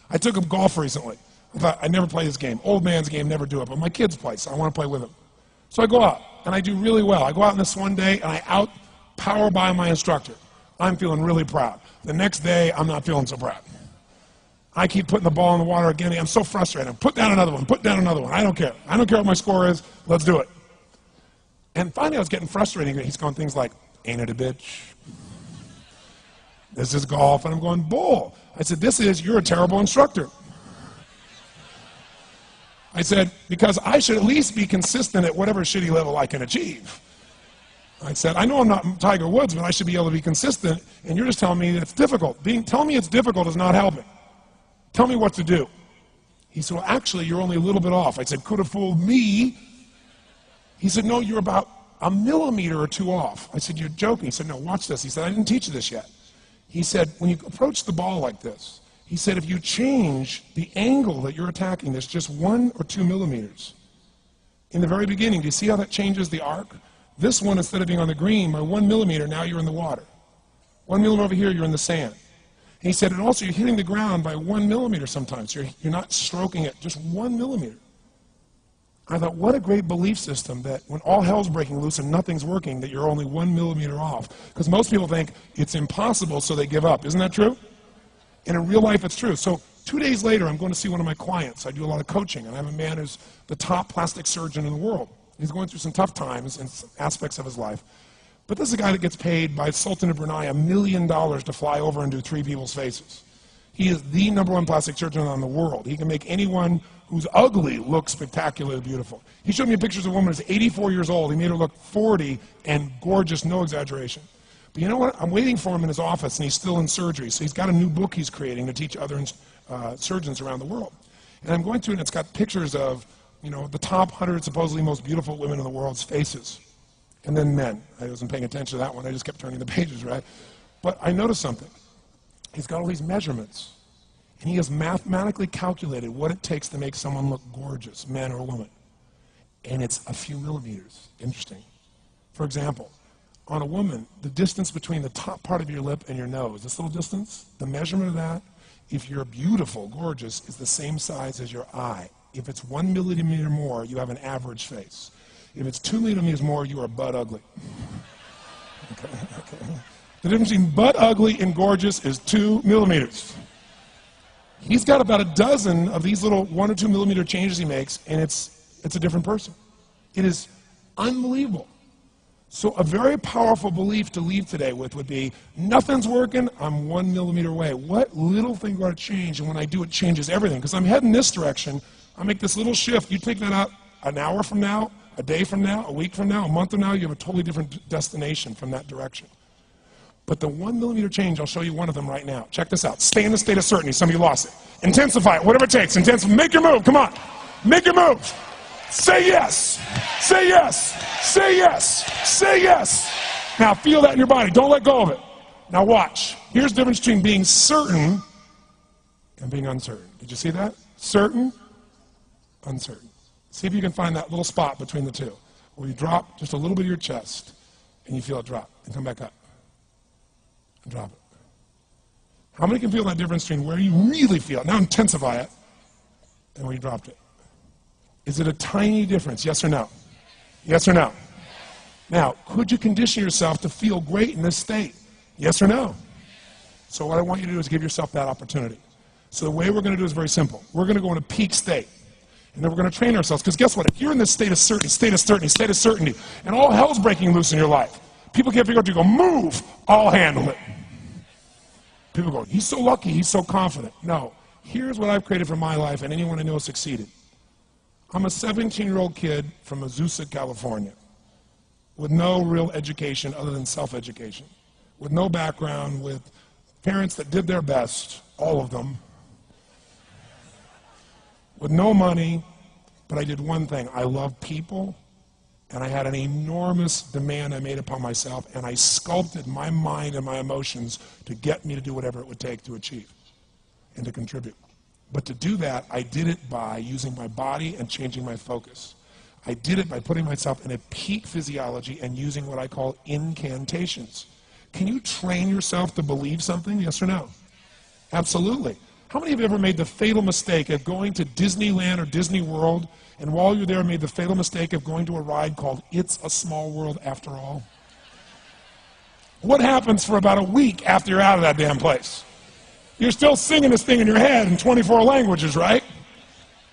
I took him golf recently. I thought, I'd never play this game. Old man's game, never do it. But my kids play, so I want to play with them. So I go out, and I do really well. I go out on this one day, and I out-power by my instructor. I'm feeling really proud. The next day, I'm not feeling so proud. I keep putting the ball in the water again. I'm so frustrated. Put down another one. Put down another one. I don't care. I don't care what my score is. Let's do it. And finally, I was getting frustrated. He's going things like, ain't it a bitch? This is golf. And I'm going, bull. I said, you're a terrible instructor. I said, because I should at least be consistent at whatever shitty level I can achieve. I said, I know I'm not Tiger Woods, but I should be able to be consistent, and you're just telling me that it's difficult. Telling me it's difficult is not helping. Tell me what to do. He said, well, actually, you're only a little bit off. I said, could have fooled me. He said, no, you're about a millimeter or two off. I said, you're joking. He said, no, watch this. He said, I didn't teach you this yet. He said, when you approach the ball like this, he said, if you change the angle that you're attacking this just 1 or 2 millimeters, in the very beginning, do you see how that changes the arc? This one, instead of being on the green, by 1 millimeter, now you're in the water. 1 millimeter over here, you're in the sand. And he said, and also you're hitting the ground by 1 millimeter sometimes. You're not stroking it, just 1 millimeter. I thought, what a great belief system that when all hell's breaking loose and nothing's working, that you're only 1 millimeter off. Because most people think it's impossible, so they give up. Isn't that true? And in real life, it's true. So 2 days later, I'm going to see one of my clients. I do a lot of coaching, and I have a man who's the top plastic surgeon in the world. He's going through some tough times in aspects of his life. But this is a guy that gets paid by Sultan of Brunei $1 million to fly over and do 3 people's faces. He is the #1 plastic surgeon in the world. He can make anyone who's ugly look spectacularly beautiful. He showed me pictures of a woman who's 84 years old. He made her look 40 and gorgeous, no exaggeration. But you know what? I'm waiting for him in his office, and he's still in surgery. So he's got a new book he's creating to teach other surgeons around the world. And I'm going through it, and it's got pictures of, the top 100 supposedly most beautiful women in the world's faces. And then men. I wasn't paying attention to that one. I just kept turning the pages, right? But I noticed something. He's got all these measurements. And he has mathematically calculated what it takes to make someone look gorgeous, man or woman. And it's a few millimeters. Interesting. For example, on a woman, the distance between the top part of your lip and your nose, this little distance, the measurement of that, if you're beautiful, gorgeous, is the same size as your eye. If it's 1 millimeter more, you have an average face. If it's 2 millimeters more, you are butt ugly. Okay. The difference between butt ugly and gorgeous is 2 millimeters. He's got about a dozen of these little 1 or 2 millimeter changes he makes, and it's a different person. It is unbelievable. So a very powerful belief to leave today with would be, nothing's working, I'm 1 millimeter away. What little thing got to change? And when I do, it changes everything. Because I'm heading this direction, I make this little shift. You take that out an hour from now, a day from now, a week from now, a month from now, you have a totally different destination from that direction. But the 1 millimeter change, I'll show you one of them right now. Check this out. Stay in the state of certainty. Some of you lost it. Intensify it, whatever it takes. Make your move. Come on. Make your move. Say yes. Say yes. Say yes. Say yes. Now feel that in your body. Don't let go of it. Now watch. Here's the difference between being certain and being uncertain. Did you see that? Certain, uncertain. See if you can find that little spot between the two, where you drop just a little bit of your chest, and you feel it drop, and come back up, and drop it. How many can feel that difference between where you really feel it, now intensify it, and where you dropped it? Is it a tiny difference, yes or no? Yes or no? Now, could you condition yourself to feel great in this state? Yes or no? So what I want you to do is give yourself that opportunity. So the way we're going to do is very simple. We're going to go in a peak state. And then we're going to train ourselves. Because guess what? If you're in this state of certainty, and all hell's breaking loose in your life, people can't figure out, you go, move, I'll handle it. People go, he's so lucky, he's so confident. No. Here's what I've created for my life, and anyone I know has succeeded. I'm a 17-year-old kid from Azusa, California, with no real education other than self-education, with no background, with parents that did their best, all of them, with no money, but I did one thing. I love people, and I had an enormous demand I made upon myself, and I sculpted my mind and my emotions to get me to do whatever it would take to achieve and to contribute. But to do that, I did it by using my body and changing my focus. I did it by putting myself in a peak physiology and using what I call incantations. Can you train yourself to believe something, yes or no? Absolutely. How many of you ever made the fatal mistake of going to Disneyland or Disney World, and while you're there made the fatal mistake of going to a ride called It's a Small World After All? What happens for about a week after you're out of that damn place? You're still singing this thing in your head in 24 languages, right?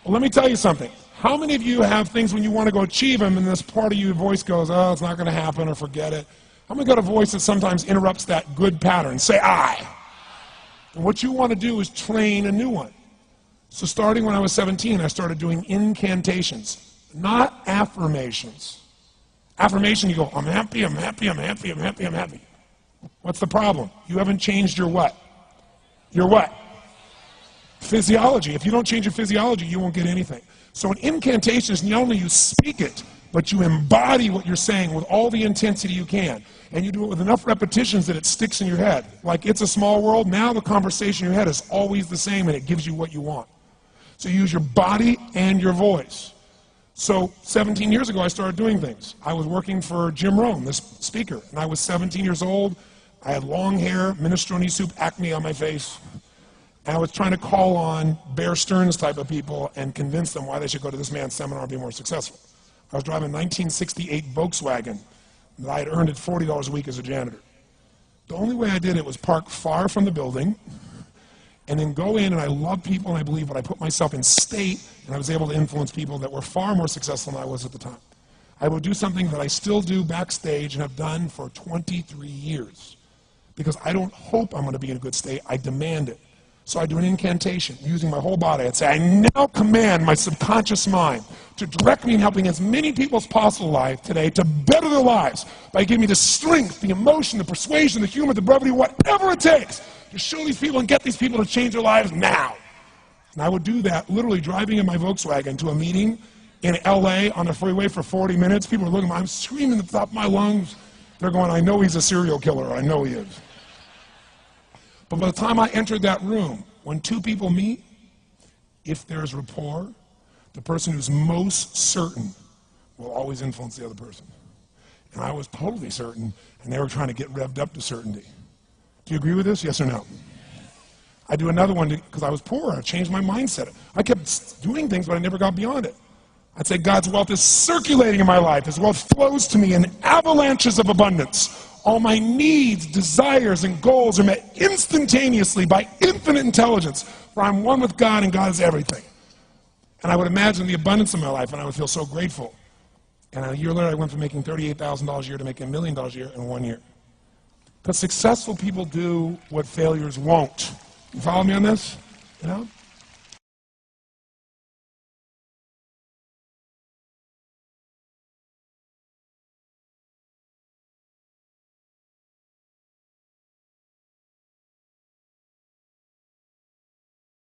Well, let me tell you something. How many of you have things when you want to go achieve them and this part of your voice goes, oh, it's not going to happen, or forget it? How many got a voice that sometimes interrupts that good pattern? Say, I. And what you want to do is train a new one. So starting when I was 17, I started doing incantations, not affirmations. Affirmation, you go, I'm happy, I'm happy, I'm happy, I'm happy, I'm happy. What's the problem? You haven't changed your what? Your what? Physiology. If you don't change your physiology, you won't get anything. So an incantation is not only you speak it, but you embody what you're saying with all the intensity you can. And you do it with enough repetitions that it sticks in your head. Like It's a Small World, now the conversation in your head is always the same and it gives you what you want. So you use your body and your voice. So 17 years ago I started doing things. I was working for Jim Rohn, this speaker, and I was 17 years old. I had long hair, minestrone soup, acne on my face. And I was trying to call on Bear Stearns type of people and convince them why they should go to this man's seminar and be more successful. I was driving a 1968 Volkswagen that I had earned at $40 a week as a janitor. The only way I did it was park far from the building and then go in, and I love people and I believe, but I put myself in state and I was able to influence people that were far more successful than I was at the time. I would do something that I still do backstage and have done for 23 years because I don't hope I'm going to be in a good state, I demand it. So I do an incantation using my whole body. I'd say, I now command my subconscious mind to direct me in helping as many people as possible alive today to better their lives by giving me the strength, the emotion, the persuasion, the humor, the brevity, whatever it takes to show these people and get these people to change their lives now. And I would do that literally driving in my Volkswagen to a meeting in LA on the freeway for 40 minutes. People are looking at me, I'm screaming at the top of my lungs. They're going, I know he's a serial killer, I know he is. But by the time I entered that room, when two people meet, if there's rapport, the person who's most certain will always influence the other person. And I was totally certain, and they were trying to get revved up to certainty. Do you agree with this? Yes or no? I do another one because I was poor. I changed my mindset. I kept doing things, but I never got beyond it. I'd say God's wealth is circulating in my life. His wealth flows to me in avalanches of abundance. All my needs, desires, and goals are met instantaneously by infinite intelligence, for I'm one with God and God is everything. And I would imagine the abundance of my life, and I would feel so grateful. And a year later, I went from making $38,000 a year to making $1 million a year in 1 year. Because successful people do what failures won't. You follow me on this? You know?